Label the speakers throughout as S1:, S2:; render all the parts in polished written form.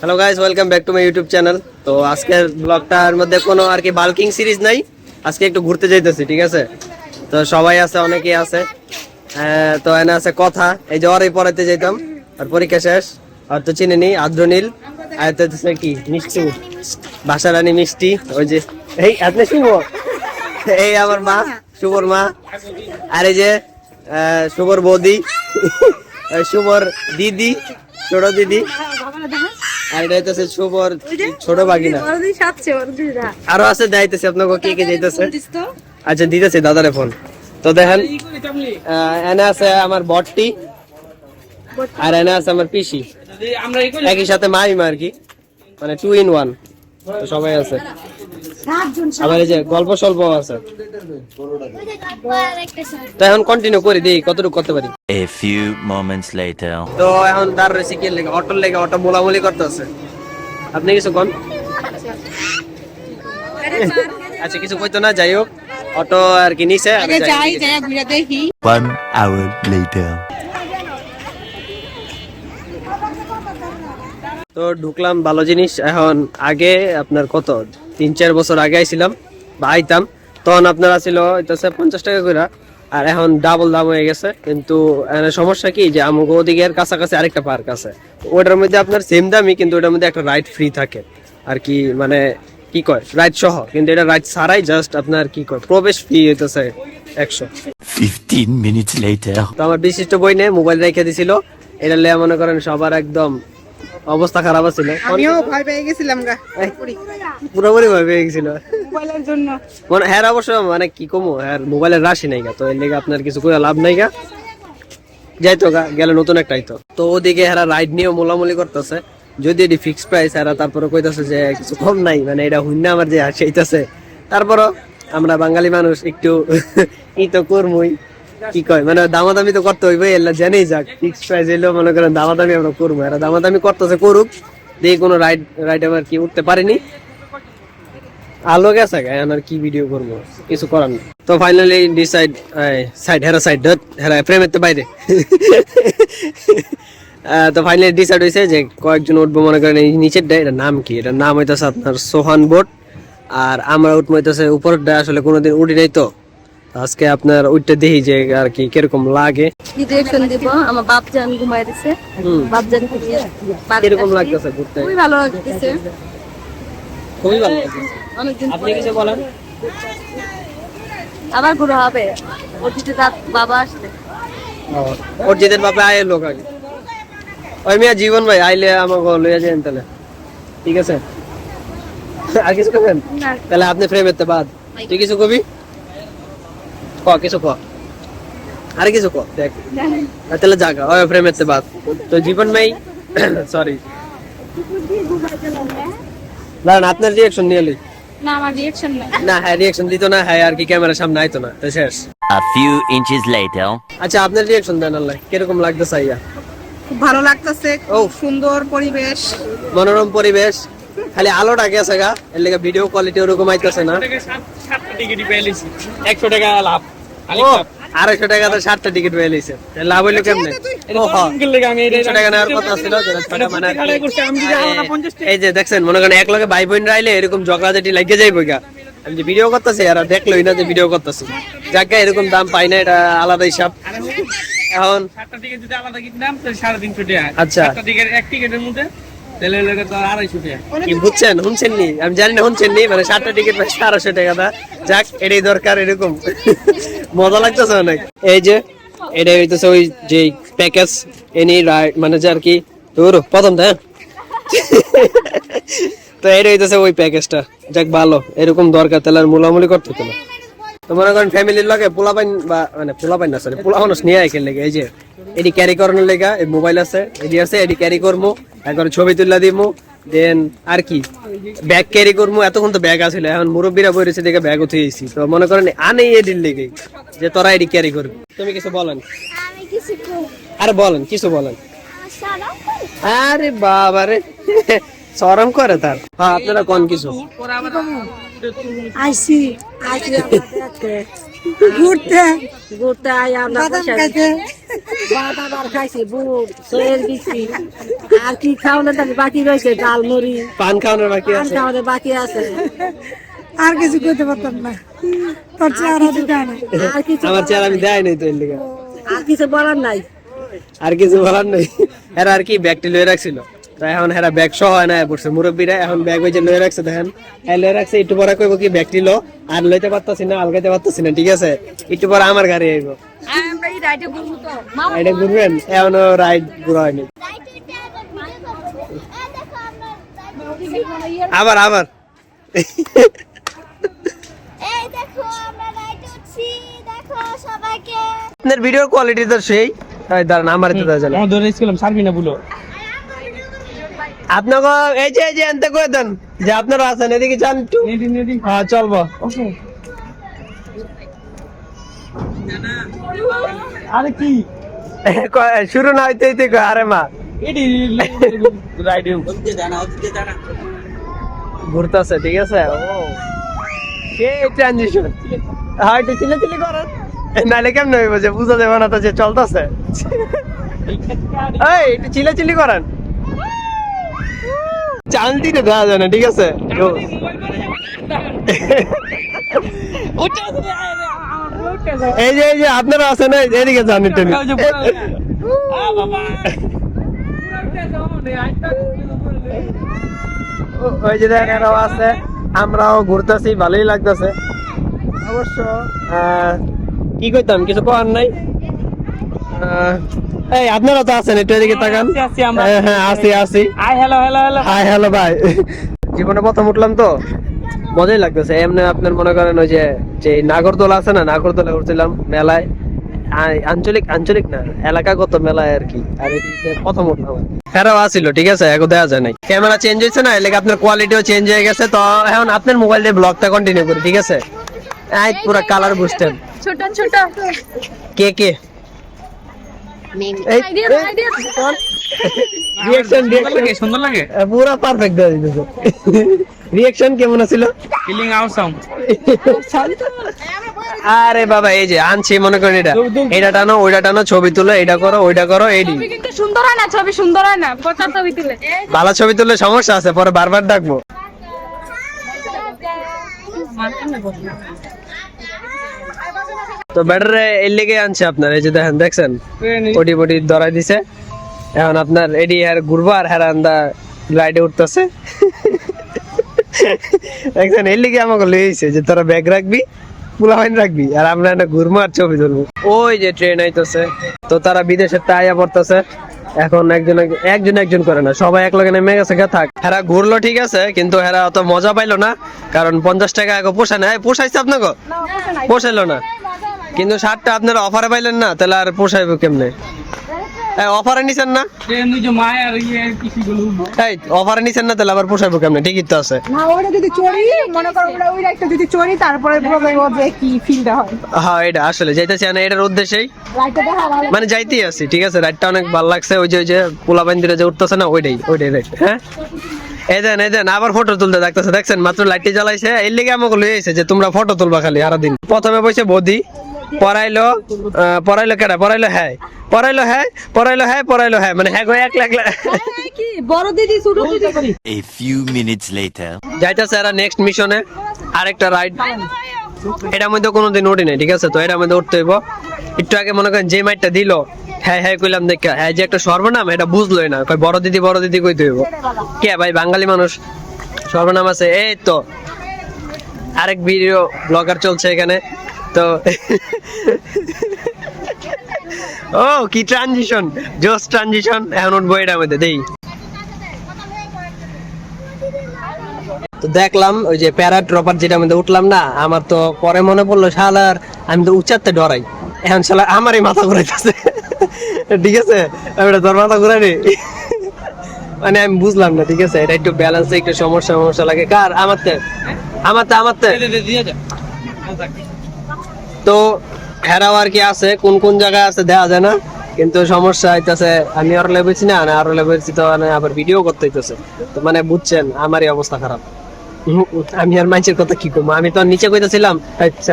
S1: Hello guys, welcome back to my YouTube channel. তো আজকের ব্লগটার মধ্যে কোনো আর কি বাল্কিং সিরিজ নাই, আজকে একটু ঘুরতে যাইতেছি, ঠিক আছে? তো সবাই আছে, অনেকেই আছে। তো এনে আছে কথা, এই যে ওরই পড়াইতে যাইতাম, আর পরীক্ষা শেষ। আর তো চিনে নি আদ্রনীল, আর তো কি মিষ্টি, বাসা রানী মিষ্টি, ওই যে এই আপনি শুভ, এই আমার মা, শুভর মা, আর এই যে শুভর বৌদি, শুভর দিদি, ছোট দিদি, আর এটা হইতেছে শুভর ছোট বাগিনা। আরো আছে, যাইতেছে আপনাকে কে কে যাইতেছে। আচ্ছা দিতেছে দাদারে ফোন। তো দেখেন এনে আছে আমার বটটি, আর এনে আছে আমার পিসি, একই সাথে মাইমা আর কি, মানে 2 in 1। তো সবাই আছে, আবার এই যে গল্প স্বল্প আছে। তো এখন কন্টিনিউ করি, দিই কতটুকু করতে পারি।
S2: A few moments later.
S1: তো এখন দাঁড় রয়েছে কি লেগে, অটোর লেগে, অটো মোলামুলি করতেছে। আপনি কিছু কোন? আচ্ছা কিছু কইতো না, যাই হোক অটো আর কি নিছে।
S2: 1 hour later.
S1: তো ঢুকলাম, ভালো জিনিস। এখন আগে আপনার কত 3-4 বছর আগে আইছিলাম বা আইতাম, তখন আপনার ছিল 50 টাকা করে, আর এখন ডাবল দাম হয়ে গেছে। কিন্তু সমস্যা কি যে আমাকে ওদিকের কাছাকাছি আরেকটা পার্ক আছে, ওটার মধ্যে আপনার সেম দামই, কিন্তু ওটার মধ্যে একটা রাইড ফ্রি থাকে আর কি, মানে কি কয় রাইড সহ, কিন্তু এটা রাইড ছাড়াই, জাস্ট আপনার কি কয় প্রবেশ ফি হইতেছে 100।
S2: 15 minutes later.
S1: তো আমার বিশিষ্ট বই নিয়ে মোবাইল রেখে দিছিল, এটা লে মনে করেন সবার একদম অবস্থা খারাপ ছিল।
S3: আমিও ভয় পেয়ে গেছিলাম গা,
S1: পুরোপুরি ভয় পেয়ে গেছিল
S3: মোবাইলের জন্য।
S1: মানে হ্যাঁ অবশ্য, মানে কি কমো, হ্যাঁ মোবাইলের রাশি নাই গা, তো এর লেগে আপনার কিছু করে লাভ নাই গা, যাইতো গা গেলে নতুন একটা আইতো। তো ওদিকে এরা রাইড নিয়েও মোলামুলি করতেছে, যদি এটি ফিক্সড প্রাইস, এরা তারপরে কইতাছে যে কিছু কম নাই, মানে এটা হুন্না আমার যে আসেইতাছে। তারপরও আমরা বাঙালি মানুষ একটু ই তো করমই, কি কয় মানে দামাদামি তো করতে হইবে, এলা জানেই যাক ফিক্সড প্রাইস এলেও মনে করেন দামাদামি আমরা করবো, এরা দামাদামি করতেছে করুক, দিয়ে কোনো রাইড আমার কি উঠতে পারিনি, আলো গেছে এখন আর কি ভিডিও করবো, কিছু করার নেই। তো ফাইনালি ডিসাইড হেরা প্রেমের তো বাইরে। তো ফাইনালি ডিসাইড হয়েছে যে কয়েকজন উঠবো, মনে করেন এই নিচের ডে, এটার নাম কি, এটার নাম হইতেছে আপনার সোহান বোট, আর আমরা উঠবো হইতেছে উপরের ডে, আসলে কোনোদিন উঠি নাই তো আজকে আপনার ওইটা দেখি যে আর কি কিরকম লাগে।
S4: ডিরেকশন দিব, আমার বাপজান ঘুমাই দিছে, বাপজান
S1: কিরকম লাগতেছে ঘুরতে?
S4: খুবই ভালো লাগতেছে,
S1: খুবই ভালো লাগতেছে।
S4: অনেকদিন
S1: আপনি কিছু বলেন?
S4: আবার ঘুরে হবে, অতীতে তার বাবা আসছে।
S1: ওর যেদের বাপে আয় লোক আগে ওই মিয়া জীবন ভাই আইলে আমাকে লইয়া যান তাহলে, ঠিক আছে? আর কিছু করবেন তাহলে আপনি ফ্রেমের তে বাদ, তুই কিছু কবি ক, কিছু ক, আর কিছু ক, দেখ তাহলে জাগা ওই ফ্রেমের তে বাদ। তো জীবন ভাই সরি দাঁড়ান, আপনার রিয়াকশন নিয়ে লই।
S4: না আমার রিঅ্যাকশন নাই,
S1: না হ্যাঁ রিয়াকশন দিত না, হ্যাঁ আর কি ক্যামেরার সামনে আইতো না, তো শেষ।
S2: A few inches later.
S1: আচ্ছা আপনার রিয়াকশন দেন, আল্লাহ কিরকম লাগতেছে আইয়া?
S3: খুব ভালো লাগতেছে, খুব সুন্দর পরিবেশ,
S1: মনোরম পরিবেশ, খালি আলোটা গেছে গা, এর লেগে ভিডিও কোয়ালিটি ওরকম আইতাছে না।
S5: 100 টাকা লাভ,
S1: ও 250 টাকা তো 7টা টিকিট পেয়ে লইছে, লাভ হইলো কেমনে?
S5: আমি
S1: 300 টাকা নেওয়ার কথা ছিল, যেটা ছয়টা মানে এই যে দেখছেন, মনে করেন এক লগে ভাই বোন রাইলে এরকম ঝগড়াঝাটি লাগিয়ে যাইব গা। আমি যে ভিডিও করতেছি আর দেখলোই না যে ভিডিও করতেছি, যাকে এরকম দাম পাই না, এটা আলাদা হিসাব। এখন
S5: 7টা টিকিট যদি আলাদা কিনতাম তাহলে 350 টাকা।
S1: আচ্ছা
S5: 7টা টিকিট এক টিকিটের মধ্যে তাহলে লাগে তো 250 টাকা।
S1: কি বুঝছেন, শুনছেন নি? আমি জানি না শুনছেন নি, মানে 7টা টিকিট 1200 টাকা দা, যাক এটাই দরকার, এরকম মজা লাগতেছে অনেক। এই যে এটা হইতেছে ওই যে প্যাকেজ এনি রাইড, মানে যে আর কি তোর প্রথম হ্যাঁ। তো এটা হইতেছে ওই প্যাকেজটা, যাক ভালো, এরকম দরকার, তাহলে আর মোলামুলি করতে হতো না। তো মনে করেন ফ্যামিলির লগে পোলাপাইন বা মানে পোলাপাইন না সরি পোলা মানুষ নিয়ে আইকের লেগে, এই যে এটি ক্যারি করানোর লেগা এই মোবাইল আছে, এটি আছে, এটি ক্যারি করবো, একবার ছবি তুললা দিমু, দেন আর কি ব্যাগ ক্যারি করবো। এতক্ষণ তো ব্যাগ আসলে, এখন মুরব্বীরা বইরেছে দেখে ব্যাগ উঠে গেছি, তো মনে করেন আনেই এটির লেগে যে তোরা এটি ক্যারি করবি। তুমি কিছু বলেন? আরে বলেন, কিছু বলেন। আরে বাবা রে, শরম করে তার। হ্যাঁ আপনারা কোন কিছু
S4: আইছি ঘুরতে আই, আমরা বাদাম খাইছি, বুট সোয়েল দিছি,
S6: আর কি খাওয়ানোর তাহলে বাকি রয়েছে, ডাল মুড়ি
S1: পান খাওয়ানোর বাকি
S6: পান
S1: আছে।
S6: খাওয়ানোর বাকি আছে।
S3: আর কিছু করতে পারতাম না, তোর চেহারা দিতে না।
S6: আর কিছু
S1: আমার চেহারা আমি দেয় নাই তো এর লিগা।
S6: আর কিছু বলার নাই।
S1: আর কিছু বলার নেই। এরা আর কি ব্যাগটি লয়ে রাখছিল, তো এখন এরা ব্যাগ সহ হয় না পড়ছে মুরব্বীরা, এখন ব্যাগ ওই যে লয়ে রাখছে দেখেন, হ্যাঁ লয়ে রাখছে। একটু পরে কইব কি ব্যাগটি লো, আর লইতে পারতাছি না, আলগাইতে পারতাছি না, ঠিক আছে। একটু পরে আমার গাড়ি আইব,
S4: আমরা এই রাইডে ঘুরবো তো।
S1: এটা ঘুরবেন, এখনো রাইড ঘুরা হয়নি। আবার আবার
S7: এই দেখো আমরা রাইডে উঠছি, দেখো সবাইকে।
S1: আপনার ভিডিওর কোয়ালিটি তো সেই। এই দাঁড়ান, আমার তো দেওয়া যায় না।
S5: আমার ধরে এসেছিলাম সারবি না বলো।
S1: আপনাকে এই যে আনতে কয়ে দেন যে আপনারা আছেন, এদিকে চান একটু। হ্যাঁ চলবো।
S5: আরে কি
S1: শুরু না হইতে হইতে কয়, আরে মা
S5: এডি রাইডে
S1: ঘুরতেছে, ঠিক আছে। ও কে ট্রানজিশন, হ্যাঁ একটু চিলে চিলি করেন, নাহলে কেমন হইব যে বুঝা যাবে না তো যে চলতেছে। এই একটু চিলে চিলি করেন, চান্দিতে দেওয়া যায় না, ঠিক আছে। এই যে আপনারা আছেন, এদিকে যান একটু। ওই যে দেখেন আরো আছে, আমরাও ঘুরতেছি, ভালোই লাগতেছে অবশ্য। কি কইতাম, কিছু করার নাই। এই আপনারা তো আছেন, একটু এদিকে তাকান। হ্যাঁ আছি। হাই হ্যালো ভাই। জীবনে প্রথম উঠলাম তো মজাই লাগতেছে। এমনি আপনার মনে করেন ওই যে নাগরদোলা আছে না, নাগরদোলা উঠছিলাম মেলায়, আঞ্চলিক না এলাকাগত মেলায় আর কি। আর এদিকে প্রথম উঠলাম, ফেরাও আসিল, ঠিক আছে। এখন দেওয়া যায় নাই, ক্যামেরা চেঞ্জ হয়েছে না, এলাকা আপনার কোয়ালিটিও চেঞ্জ হয়ে গেছে। তো এখন আপনার মোবাইল দিয়ে ব্লগটা কন্টিনিউ করি, ঠিক আছে। পুরো কালার বুঝতেন
S4: ছোট ছোট
S1: কে
S5: সুন্দর লাগে।
S1: পুরো পারফেক্ট দেওয়া দিতেছে। রিঅ্যাকশন কেমন ছিল?
S5: ফিলিং আউটসাম।
S1: আরে বাবা এই যে আনছি, মনে করেন এটা টানো ওইটা টানো, ছবি তুলো, এটা করো ওইটা করো, এইডি
S4: ছবি কিন্তু সুন্দর হয় না, ছবি সুন্দর হয় না, পচার ছবি তুলে।
S1: ভালো ছবি তুললে সমস্যা আছে, পরে বারবার ডাকবো। তো ব্যাটারে এর লেগে আনছে আপনার, এই যে দেখেন, দেখছেন পটি ধরাই দিছে। এখন আপনার এডি আর ঘুরবো, আর হেরান্দা রাইডে উঠতেছে। দেখছেন এর লেগে আমাকে লইছে যে তোরা ব্যাগ রাখবি, পুলাবাইন রাখবি, আর আমরা একটা ঘুরবো আর ছবি তুলবো। ওই যে ট্রেন আইতেছে, তো তারা বিদেশের টাইয়া পড়তেছে। এখন একজন করে না, সবাই এক লগে নেমে গেছে। থাক, হেরা ঘুরলো ঠিক আছে, কিন্তু হেরা অত মজা পাইলো না, কারণ 50 টাকা আগে পোষায় না। পোষাইছে আপনাকে? পোষাইলো না, কিন্তু শার্টটা আপনারা অফারে পাইলেন না, তাহলে আর পোষাইবো কেমনে? অফারে নিছেন না, অফারে নিছেন না, তাহলে আবার পোষাইবো কেমনে? ঠিকই তো আছে।
S3: না ওটা যদি চড়ি, মনে করো ওটা ওই রাইডটা যদি চড়ি, তারপরে বুঝবো যে কি ফিলটা হয়।
S1: হ্যাঁ এটা আসলে যাইতেছি না, এটার উদ্দেশ্যেই
S3: রাইডটা দেখা ভালো।
S1: মানে যাইতেই আছি, ঠিক আছে। রাইডটা অনেক ভালো লাগছে। ওই যে পোলাবাইন দিলে যে উঠতেছে না, ওইটাই রাইড। হ্যাঁ এই দেন আবার ফটো তুলতে দেখতেছে, দেখছেন মাত্র লাইটটি জ্বালাইছে। এর লেগে আমাকে লই আইছে যে তোমরা ফটো তুলবা খালি সারাদিন। প্রথমে বসে বদি পড়াইলো কেডা, পড়াইলো হ্যাঁ মানে হ্যাঁ একলা
S4: কি বড় দিদি ছোট দিদি।
S2: A few minutes later.
S1: যাইতেছে এরা নেক্সট মিশনে, আরেকটা রাইড। এটার মধ্যে কোনোদিন উঠি নাই, ঠিক আছে। তো এটার মধ্যে উঠতে হইব। একটু আগে মনে করেন যে মাইটটা দিল, হ্যাঁ কইলাম দেখা, হ্যাঁ যে একটা সর্বনাম, এটা বুঝলোই না। কই বড় দিদি কইতে হইব। কে ভাই বাঙালি মানুষ, সর্বনাম আছে। এই তো আরেক ভিডিও ব্লগার চলছে এখানে। তো ও কি ট্রানজিশন, জোস ট্রানজিশন। এখন উঠবো এটার মধ্যে দেই। তো দেখলাম ওই যে প্যারা ড্রপার যেটা মধ্যে উঠলাম না, আমার তো পরে মনে পড়লো শালার আমি তো উচ্চারতে ডরাই। এখন শালা আমারই মাথা ঘুরাইতেছে, ঠিক আছে। আমি তোর মাথা ঘুরাইনি, মানে আমি বুঝলাম না, ঠিক আছে। এটা একটু ব্যালেন্সে একটু সমস্যা লাগে। কার? আমারতে তো হেরাও আর কি আছে, কোন জায়গায় আছে দেখা যায় না, কিন্তু সমস্যা হইতেছে আমি আরো লেবেছি না, আরো লেবেছি তো আবার ভিডিও করতে হইতেছে। তো মানে বুঝছেন আমারই অবস্থা খারাপ। আমি আর মানুষের কথা কি করবো, আমি তো নিচে কইতেছিলাম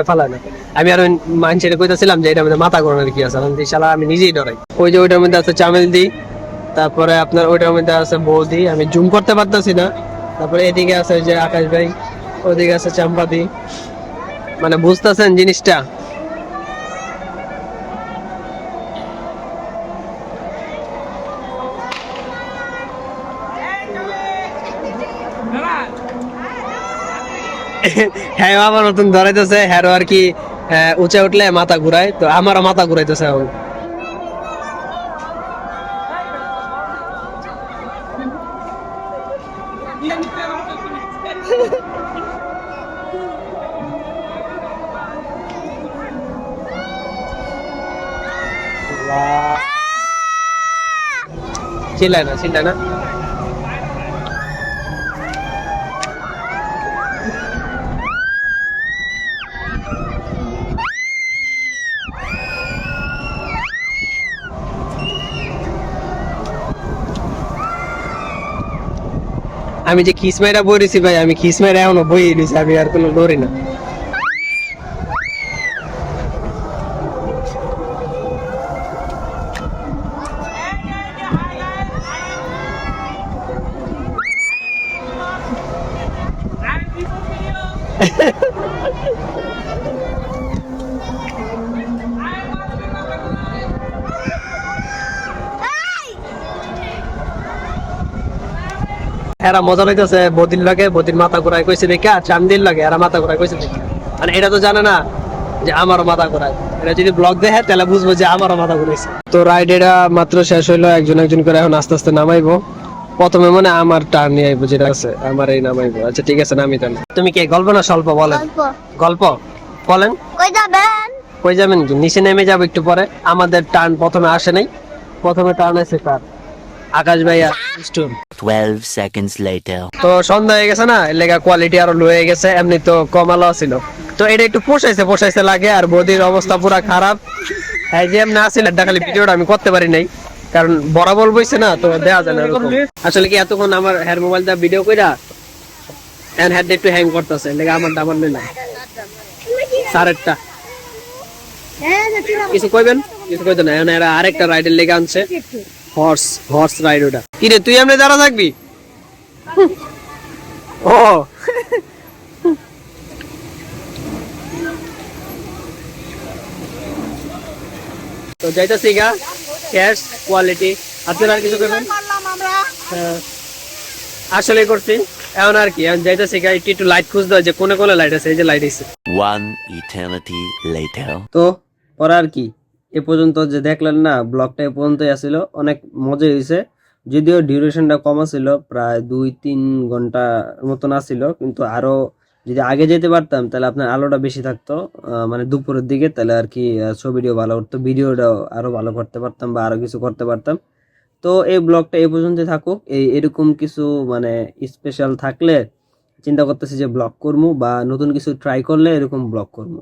S1: ফালা না, আমি আর মানুষের কইতেছিলাম যে এটার মধ্যে মাথা ঘোরানোর কি আছে, শালা আমি নিজেই ডরাই। ওই যে ওইটার মধ্যে আছে চামেল দি, তারপরে আপনার ওইটার মধ্যে আছে বৌদি, আমি জুম করতে পারতেছি না। তারপরে এদিকে আছে ওই যে আকাশ ভাই, ওদিকে আছে চাম্পাদি, মানে বুঝতেছেন জিনিসটা। হ্যাঁ আমার নতুন ধরাইতেছে, হ্যাঁ আর কি উঁচে উঠলে মাথা ঘুরায়, তো আমারও মাথা ঘুরাইতেছে এখন। চিল্লায় না, চিল্লায় না। আমি যে খিসমাইরা বই রয়েছি ভাই, আমি খিসমাইরা এখনো বই রয়েছি, আমি আর কোনো ডরি না। এরা মজা লইতেছে বদির লাগে, বদির মাথা ঘুরাই কইছে দেখা, চান্দির লাগে এরা মাথা ঘুরাই কইছে দেখা। মানে এটা তো জানে না যে আমারও মাথা ঘুরায়, এটা যদি ব্লগ দেখে তাহলে বুঝবো যে আমারও মাথা ঘুরাইছে। তো রাইড এটা মাত্র শেষ হইলো, একজন একজন করে এখন আস্তে আস্তে নামাইবো। প্রথমে মনে আমার টার্ন নিয়ে আইবো, যেটা আছে আমার এই নামাইবো। আচ্ছা ঠিক আছে, নামি তাহলে। তুমি কি গল্প না স্বল্প বলেন? গল্প বলেন।
S7: কই যাবেন?
S1: কই যাবেন কি? নিচে নেমে যাবো একটু পরে। আমাদের টার্ন প্রথমে আসে নাই, প্রথমে টার্ন আছে কার? আকাশ ভাইয়া।
S2: 12 seconds later.
S1: তো সন্ধ্যা হয়ে গেছে না, এর লেগা কোয়ালিটি আরো লো হয়ে গেছে, এমনি তো কমালো ছিল। তো এটা একটু পোষাইছে লাগে, আর বদির অবস্থা পুরা খারাপ। হ্যাঁ যে এমনি আসলে খালি ভিডিওটা আমি করতে পারি নাই, কারণ বরাবর বইছে না, তো দেওয়া যায় না এরকম। আসলে কি এতক্ষণ আমার হেয়ার মোবাইল দা ভিডিও কইরা এন্ড হেড একটু হ্যাং করতেছে, লেগা আমার দাবার নেই না সারেরটা। কিছু কইবেন? কিছু কইতো না, এখন এরা আরেকটা রাইডের লেগে আনছে, হর্স রাইড। ওটা কি রে, তুই এমনি দাঁড়া থাকবি? ও তো যাইতাছি গা, ক্যাশ কোয়ালিটি। আপনারা আর কিছু করবেন? হ্যাঁ আসলে করছি এখন আর কি, এখন যাইতাছি গা, একটু লাইট খুঁজতে হয় যে কোনে কোনে লাইট আছে। এই যে লাইট আছে।
S2: 1 eternity later.
S1: তো পরে আর কি, এ পর্যন্ত যে দেখলেন না, ব্লগটা এ পর্যন্তই আসছিল। অনেক মজা হয়েছে, যদিও ডিউরেশনটা কম ছিল, প্রায় 2-3 ঘন্টা মতন আসছিল। কিন্তু আরো যদি আগে যেতে পারতাম তাহলে আপনার আলোটা বেশি থাকতো, মানে দুপুরের দিকে, তাহলে আর কি ছবিটিও ভালো উঠতো, ভিডিওটাও আরো ভালো করতে পারতাম বা আরো কিছু করতে পারতাম। তো এই ব্লগটা এই পর্যন্ত থাকুক। এরকম কিছু মানে স্পেশাল থাকলে চিন্তা করতেছি যে ব্লগ করবো, বা নতুন কিছু ট্রাই করলে এরকম ব্লগ করবো।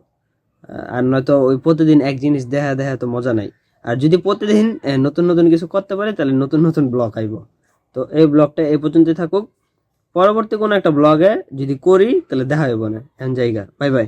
S1: আর নয়তো ওই প্রতিদিন এক জিনিস দেখা তো মজা নাই। আর যদি প্রতিদিন নতুন নতুন কিছু করতে পারি তাহলে নতুন নতুন ব্লগ আইব। তো এই ব্লগটা এই পর্যন্তই থাকুক। পরবর্তী কোনো একটা ব্লগে যদি করি তাহলে দেখা হইব না। এখন জায়গা, বাই বাই।